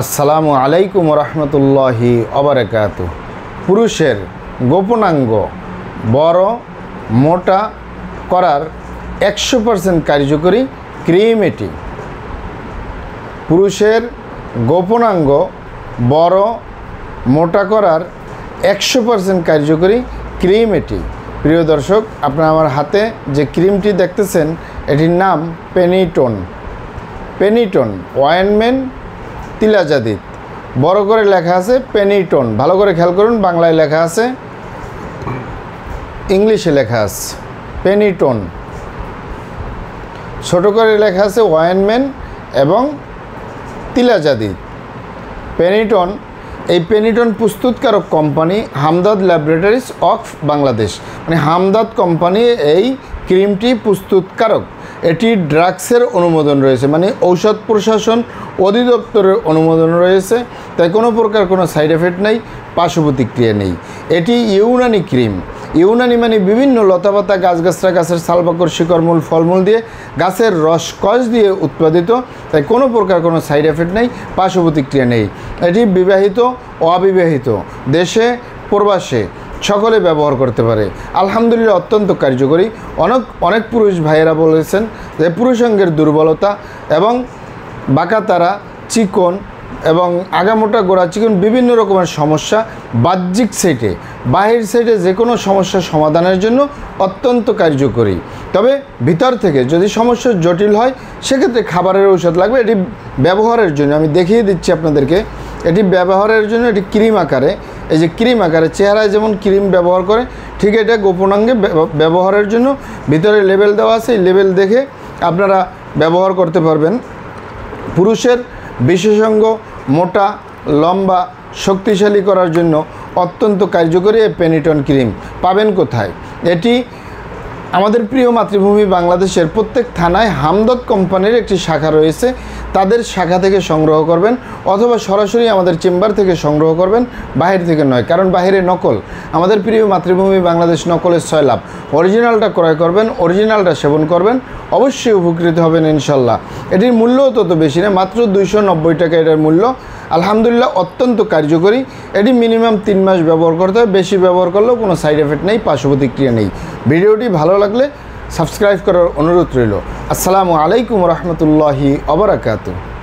আসসালামু আলাইকুম রহমতুল্লাহি ওবারাকাতু। পুরুষের গোপনাঙ্গ বড় মোটা করার 100% কার্যকরী ক্রিম এটি। পুরুষের গোপনাঙ্গ বড় মোটা করার 100% কার্যকরী ক্রিম এটি। প্রিয় দর্শক, আপনারা আমার হাতে যে ক্রিমটি দেখতেছেন এটির নাম পেনিটন। পেনিটন অয়েনমেন্ট তিলাজাদিদ, বড় করে লেখা আছে পেনিটন। ভালো করে খেয়াল করুন, বাংলায় লেখা আছে, ইংলিশে লেখা আছে পেনিটন। ছোট করে লেখা আছে অয়েনমেন্ট এবং তিলাজাদিদ। পেনিটন, এই পেনিটন প্রস্তুতকারক company Hamdard laboratories of Bangladesh, মানে হামদাদ কোম্পানি এই ক্রিমটি প্রস্তুতকারক। এটি ড্রাগসের অনুমোদন রয়েছে, মানে ঔষধ প্রশাসন অধিদপ্তরের অনুমোদন রয়েছে, তাই কোনো প্রকার কোনো সাইড এফেক্ট নেই, পার্শ্ব প্রতিক্রিয়া নেই। এটি ইউনানি ক্রিম। ইউনানি মানে বিভিন্ন লতাপাতা গাছগাছরা, গাছের ছালবাকড় শিকড়মূল ফলমূল দিয়ে, গাছের রসকস দিয়ে উৎপাদিত, তাই কোনো প্রকার কোনো সাইড এফেক্ট নেই, পার্শ্ব প্রতিক্রিয়া নেই। এটি বিবাহিত অবিবাহিত দেশে প্রবাসে সকলে ব্যবহার করতে পারে। আলহামদুলিল্লাহ অত্যন্ত কার্যকরী। অনেক পুরুষ ভাইয়েরা বলেছেন যে পুরুষাঙ্গের দুর্বলতা এবং বাঁকাতারা, চিকন এবং আগামোটা গোড়া চিকন বিভিন্ন রকমের সমস্যা বাহ্যিক সাইডে বাহির সাইডে যে কোনো সমস্যার সমাধানের জন্য অত্যন্ত কার্যকরী। তবে ভিতর থেকে যদি সমস্যা জটিল হয় সেক্ষেত্রে খাবারের ঔষধ লাগবে। এটি ব্যবহারের জন্য আমি দেখিয়ে দিচ্ছি আপনাদেরকে। এটি ব্যবহারের জন্য এটি ক্রিম আকারে, এই যে ক্রিম আকারে চেহারায় যেমন ক্রিম ব্যবহার করে ঠিক এটা গোপনাঙ্গে ব্যবহারের জন্য ভিতরে লেবেল দেওয়া আছে। এই লেবেল দেখে আপনারা ব্যবহার করতে পারবেন। পুরুষের বিশেষাঙ্গ মোটা লম্বা শক্তিশালী করার জন্য অত্যন্ত কার্যকরী এই পেনিটন ক্রিম পাবেন কোথায়? এটি আমাদের প্রিয় মাতৃভূমি বাংলাদেশের প্রত্যেক থানায় হামদদ কোম্পানির একটি শাখা রয়েছে, তাদের শাখা থেকে সংগ্রহ করবেন অথবা সরাসরি আমাদের চেম্বার থেকে সংগ্রহ করবেন, বাহির থেকে নয়, কারণ বাহিরে নকল। আমাদের প্রিয় মাতৃভূমি বাংলাদেশ নকলের 6 লাভ। অরিজিনালটা ক্রয় করবেন, অরিজিনালটা সেবন করবেন, অবশ্যই উপকৃত হবেন ইনশাল্লাহ। এটির মূল্যও তত বেশি না, মাত্র 290 টাকা এটার মূল্য। আলহামদুলিল্লাহ অত্যন্ত কার্যকরী। এটি মিনিমাম 3 মাস ব্যবহার করতে হবে, বেশি ব্যবহার করলেও কোনো সাইড এফেক্ট নেই, পার্শ্ব প্রতিক্রিয়া নেই। ভিডিওটি ভালো লাগলে সাবস্ক্রাইব করার অনুরোধ রইল। আসসালামু আলাইকুম রহমতুল্লাহি ওবারাকাতুহু।